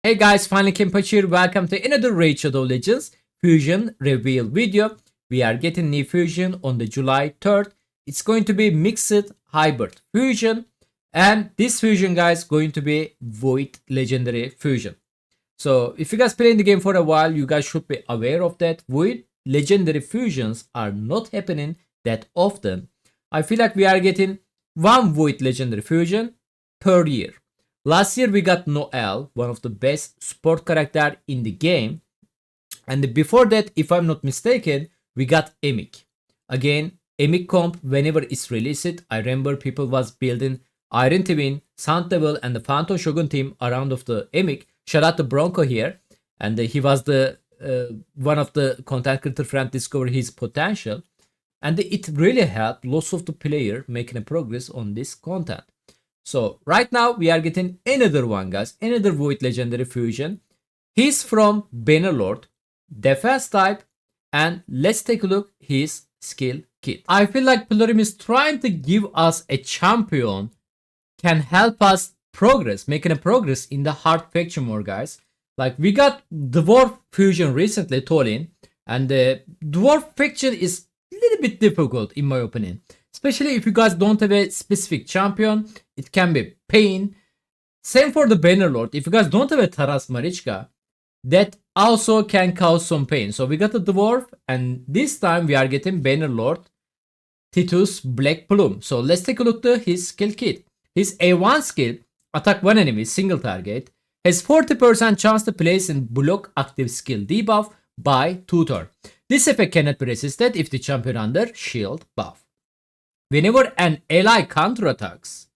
Hey guys, finalKenpachi here. Welcome to another Raid Shadow Legends Fusion Reveal video. We are getting new Fusion on the July 3rd. It's going to be Mixed Hybrid Fusion. And this Fusion, guys, going to be Void Legendary Fusion. So if you guys playing the game for a while, you guys should be aware of that. Void Legendary Fusions are not happening that often. I feel like we are getting one Void Legendary Fusion per year. Last year we got Noel, one of the best support character in the game. And before that, if I'm not mistaken, we got Emic. Again, Emic comp, whenever it's released, I remember people was building Iron Twin, Sound Devil, and the Phantom Shogun team around of the Emic. Shout out to Bronco here. And he was the one of the content creator friend discover his potential. And it really helped lots of the player making a progress on this content. So right now we are getting another one, guys, another Void Legendary Fusion. He's from Bannerlord, defense type, and let's take a look his skill kit. I feel like Plurium is trying to give us a champion can help us progress, making a progress in the hard faction more, guys. Like we got Dwarf Fusion recently, Tolin, and the Dwarf faction is a little bit difficult in my opinion. Especially if you guys don't have a specific champion, it can be pain. Same for the Bannerlord. If you guys don't have a Taras Marichka, that also can cause some pain. So we got a Dwarf, and this time we are getting Bannerlord, Titus, Black Plume. So let's take a look at his skill kit. His A1 skill, attack one enemy, single target, has 40% chance to place and block active skill debuff by 2 turns. This effect cannot be resisted if the champion under shield buff. Whenever an ally counterattacks,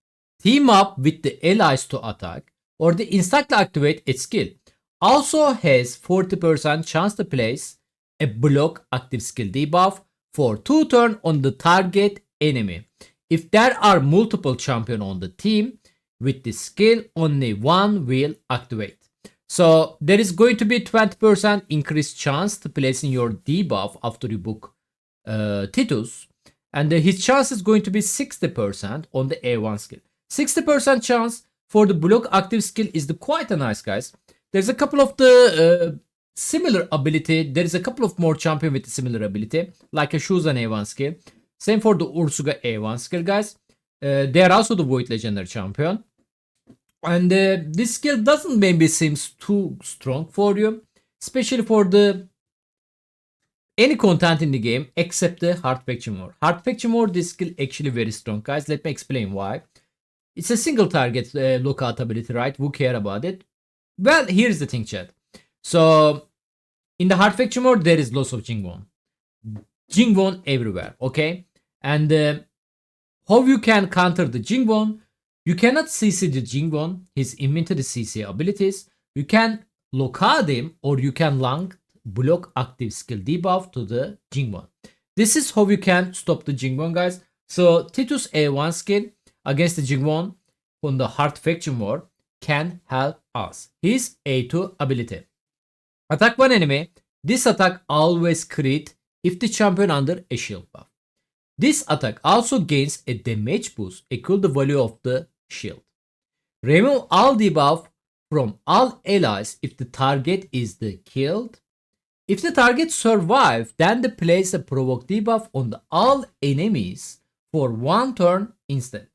team up with the allies to attack, or they instantly activate its skill. Also has 40% chance to place a block active skill debuff for 2 turns on the target enemy. If there are multiple champions on the team with this skill, only one will activate. So there is going to be 20% increased chance to placing your debuff after you book Titus. And his chance is going to be 60% on the A1 skill. 60% chance for the block active skill is quite a nice, guys. There's a couple of the similar ability. There is a couple of more champion with similar ability, like a Shuzan A1 skill. Same for the Ursuga A1 skill, guys. They are also the Void Legendary champion. And this skill doesn't maybe seems too strong for you, especially for the any content in the game except the hard faction mode. Hard faction mode, this skill actually very strong, guys. Let me explain why. It's a single target lookout ability, right? Who care about it? Well, here's the thing, chat. So in the hard faction mode, there is lots of Jingwon. Jingwon everywhere, okay? And how you can counter the Jingwon? You cannot CC the Jingwon, his immune to the CC abilities. You can lockout him, or you can lang block active skill debuff to the Jingwon. This is how you can stop the Jingwon, guys. So Titus A1 skill against the Jingwon on the hard faction war can help us. His A2 ability. Attack one enemy. This attack always crit if the champion under a shield buff. This attack also gains a damage boost equal to the value of the shield. Remove all debuff from all allies if the target is the killed. If the target survives, then they place a provoke debuff on all enemies for 1 turn instead.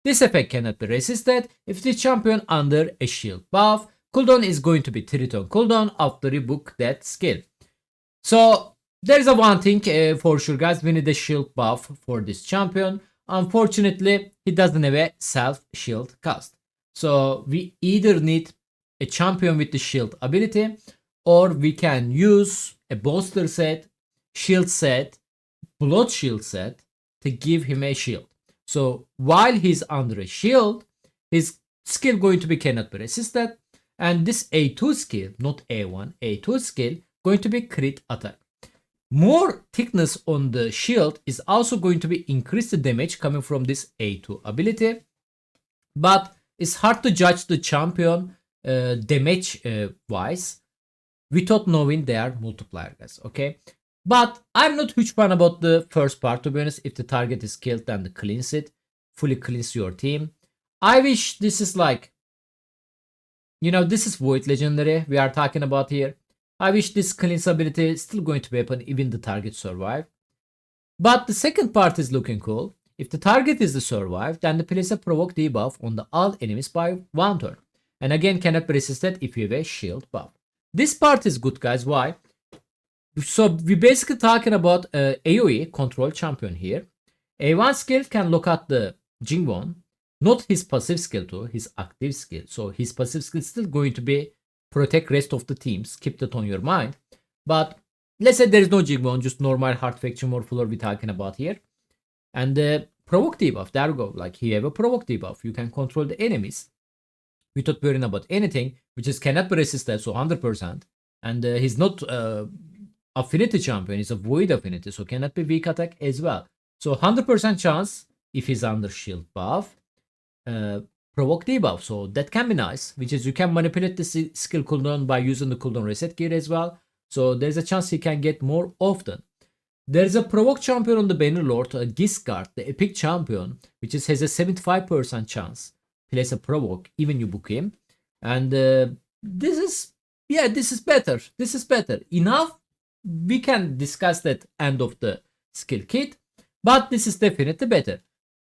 This effect cannot be resisted if the champion under a shield buff. Cooldown is going to be 3 turn cooldown after you book that skill. So there is a one thing for sure, guys. We need a shield buff for this champion. Unfortunately, he doesn't have a self shield cast. So we either need a champion with the shield ability, or we can use a bolster set, shield set, blood shield set to give him a shield. So while he's under a shield, his skill going to be cannot be resisted. And this A2 skill, not A1, A2 skill going to be crit attack. More thickness on the shield is also going to be increase the damage coming from this A2 ability. But it's hard to judge the champion damage wise without knowing their multiplier, guys, okay? But I'm not huge fan about the first part, to be honest. If the target is killed, then cleanse it. Fully cleanse your team. I wish this is like You know, this is Void Legendary we are talking about here. I wish this cleanse ability is still going to be open even the target survive. But the second part is looking cool. If the target is the survive, then the place a provoke debuff on the all enemies by 1 turn. And again cannot be resisted if you have a shield buff. This part is good, guys. Why? So we're basically talking about AoE control champion here. A1 skill can look at the Jingwon, not his passive skill too, his active skill. So his passive skill is still going to be protect rest of the teams. Keep that on your mind. But let's say there is no Jingwon, just normal hard faction or floor we're talking about here. And the provoke debuff, there we go. Like he have a provoke debuff. You can control the enemies without worrying about anything, which is cannot be resisted, so 100%. And he's not affinity champion, he's a void affinity, so cannot be weak attack as well. So 100% chance if he's under shield buff, provoke debuff. So that can be nice, which is you can manipulate the skill cooldown by using the cooldown reset gear as well. So there's a chance he can get more often. There's a provoke champion on the Bannerlord, Giscard, the epic champion, which is, has a 75% chance. Place a provoke, even you book him. And this is better. This is better. Enough. We can discuss that end of the skill kit. But this is definitely better.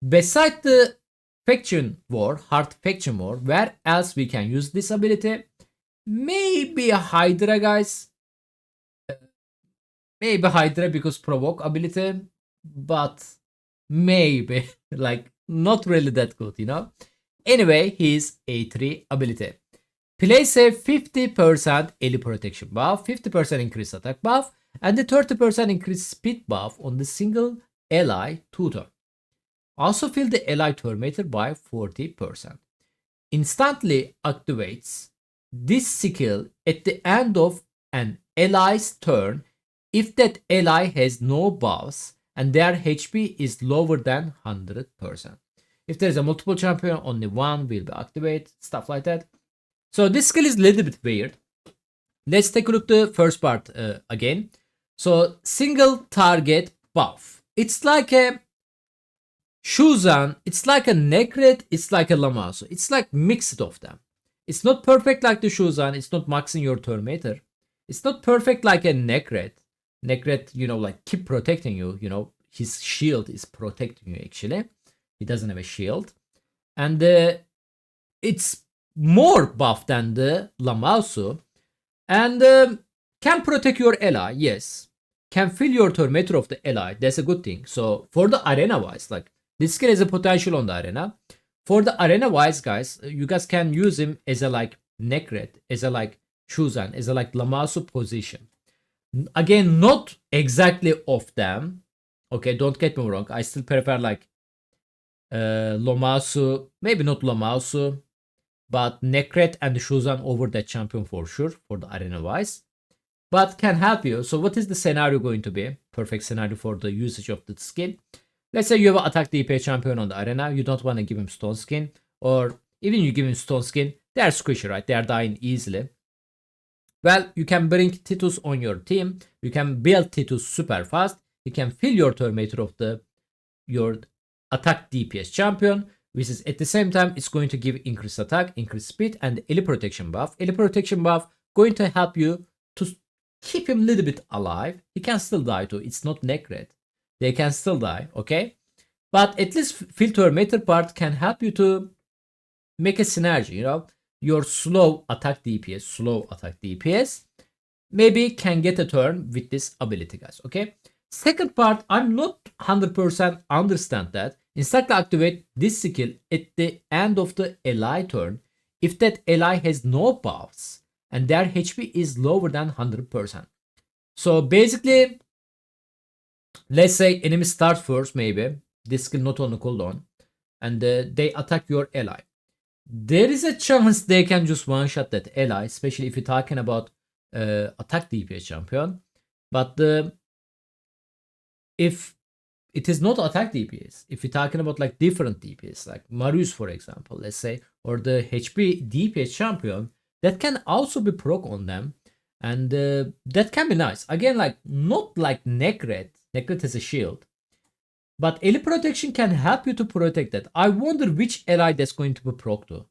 Beside the faction war, hard faction war, where else we can use this ability? Maybe a Hydra, guys. Maybe Hydra because provoke ability, but maybe like not really that good, you know. Anyway, his A3 ability. Place a 50% ally protection buff, 50% increased attack buff, and the 30% increased speed buff on the single ally 2 turn. Also fill the ally turn meter by 40%. Instantly activates this skill at the end of an ally's turn if that ally has no buffs and their HP is lower than 100%. If there is a multiple champion, only one will be activated, stuff like that. So this skill is a little bit weird. Let's take a look at the first part again. So single target buff. It's like a Shuzan, it's like a Necret, it's like a Lamasu. It's like mixed of them. It's not perfect like the Shuzan, it's not maxing your turn meter. It's not perfect like a Necret. Necret, you know, like keep protecting you, you know, his shield is protecting you actually. He doesn't have a shield. And it's more buff than the Lamausu. And can protect your ally, yes. Can fill your turn meter of the ally, that's a good thing. So for the arena wise, like this skill has a potential on the arena. For the arena wise, guys, you guys can use him as a like Necret, as a like Shuzan, as a like Lamausu position. Again, not exactly of them. Okay, don't get me wrong. I still prefer like Lamasu, maybe not Lamasu, but Necret and Shuzan over that champion for sure, for the arena wise. But can help you. So what is the scenario going to be? Perfect scenario for the usage of the skill. Let's say you have an attack DPS champion on the arena. You don't want to give him stone skin. Or even you give him stone skin. They are squishy, right? They are dying easily. Well, you can bring Titus on your team. You can build Titus super fast. You can fill your turn meter of your attack DPS champion, which is at the same time it's going to give increased attack, increased speed, and ally protection buff. Ally protection buff going to help you to keep him a little bit alive. He can still die too. It's not Necret. They can still die, okay? But at least filter meter part can help you to make a synergy, you know? Your slow attack DPS, maybe can get a turn with this ability, guys, okay? Second part, I'm not 100% understand that. Instantly activate this skill at the end of the ally turn if that ally has no buffs and their HP is lower than 100%. So basically, let's say enemy starts first, maybe this skill not on the cooldown, and they attack your ally. There is a chance they can just one-shot that ally, especially if you're talking about attack DPS champion. But if it is not attack DPS, if you're talking about like different DPS, like Marius for example, let's say, or the HP DPS champion, that can also be proc on them. And that can be nice. Again, like not like Necret. Necret has a shield. But ally protection can help you to protect that. I wonder which ally that's going to be proc to.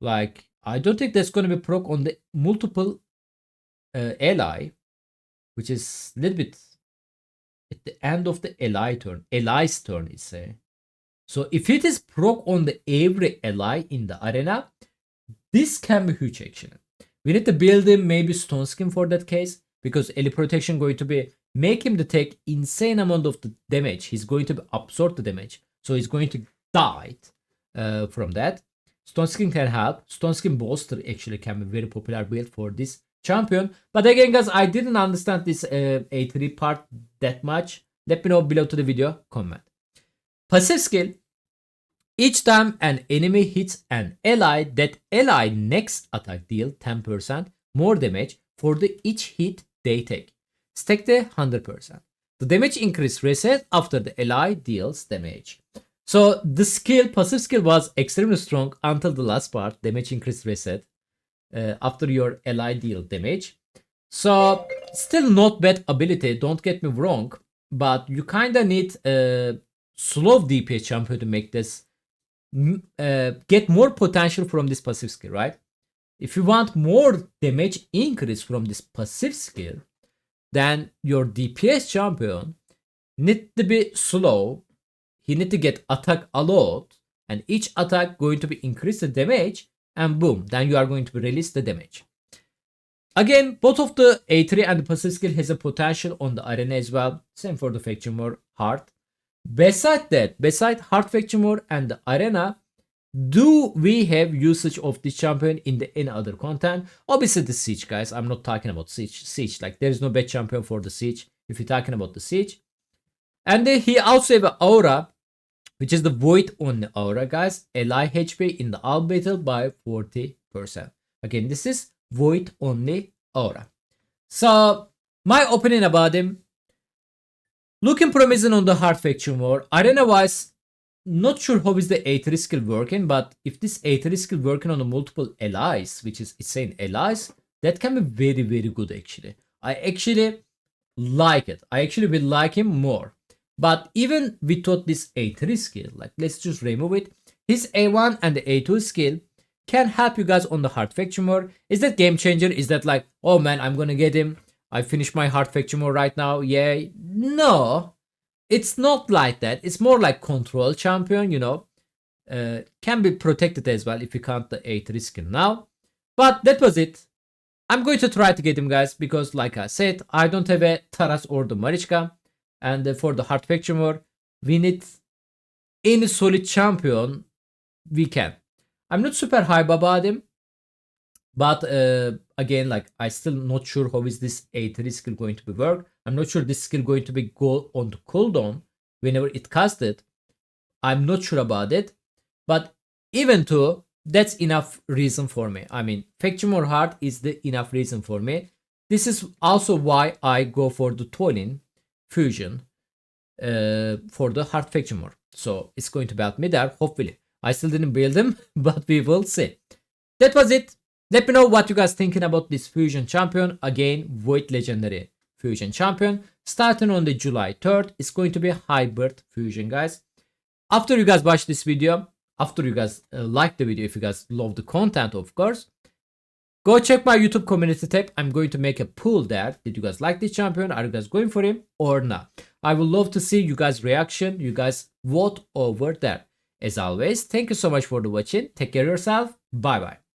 Like, I don't think that's going to be proc on the multiple ally, which is a little bit at the end of the ally's turn, it's a. So if it is proc on the every ally in the arena, this can be huge actually. We need to build him maybe stone skin for that case, because ally protection going to be make him to take insane amount of the damage. He's going to absorb the damage, so he's going to die from that. Stone skin can help. Stone skin bolster actually can be very popular build for this champion. But again, guys, I didn't understand this A3 part that much. Let me know below to the video comment. Passive skill. Each time an enemy hits an ally, that ally next attack deal 10% more damage for the each hit they take. Stack the 100%. The damage increase reset after the ally deals damage. So the skill, passive skill was extremely strong until the last part, damage increase reset after your ally deal damage. So still not bad ability, don't get me wrong, but you kinda need a slow DPS champion to make this get more potential from this passive skill, right? If you want more damage increase from this passive skill, then your DPS champion need to be slow. He need to get attack a lot, and each attack going to be increase the damage, and boom, then you are going to be release the damage. Again, both of the A3 and the passive skill has a potential on the arena as well. Same for the faction more heart. Beside that, beside Heart Faction War and the Arena, do we have usage of this champion in the any other content? Obviously the Siege, guys. I'm not talking about Siege. Like, there is no bad champion for the Siege if you're talking about the Siege. And then he also have an Aura, which is the Void on the Aura, guys. Ally HP in the all battle by 40%. Again, this is Void only Aura. So, my opinion about him. Looking promising on the Heart Faction War. Arena-wise, not sure how is the A3 skill working, but if this A3 skill working on the multiple allies, which is it's saying allies, that can be very, very good actually. I actually like it. I actually will like him more. But even without this A3 skill, like let's just remove it, his A1 and the A2 skill can help you guys on the Heart Faction War. Is that game changer? Is that like, oh man, I'm gonna get him. I finished my Heart Faction War right now. Yeah, no, it's not like that. It's more like control champion, you know. Can be protected as well if you count the A3 skill now. But that was it. I'm going to try to get him, guys, because like I said, I don't have a Taras or the Marichka. And for the Heart Faction War, we need any solid champion we can. I'm not super hype about him. But again, like I still not sure how is this A3 skill going to be work. I'm not sure this skill going to be go on the cooldown whenever it casted. I'm not sure about it. But even though that's enough reason for me. I mean, Faction More Hard is the enough reason for me. This is also why I go for the Toiling Fusion for the Hard Faction More. So it's going to help me there, hopefully. I still didn't build him, but we will see. That was it. Let me know what you guys thinking about this Fusion Champion. Again, Void Legendary Fusion Champion. Starting on the July 3rd. It's going to be a Hybrid Fusion, guys. After you guys watch this video, after you guys like the video, if you guys love the content, of course, go check my YouTube community tab. I'm going to make a poll there. Did you guys like this champion? Are you guys going for him or not? I would love to see you guys' reaction. You guys vote over there. As always, thank you so much for the watching. Take care of yourself. Bye bye.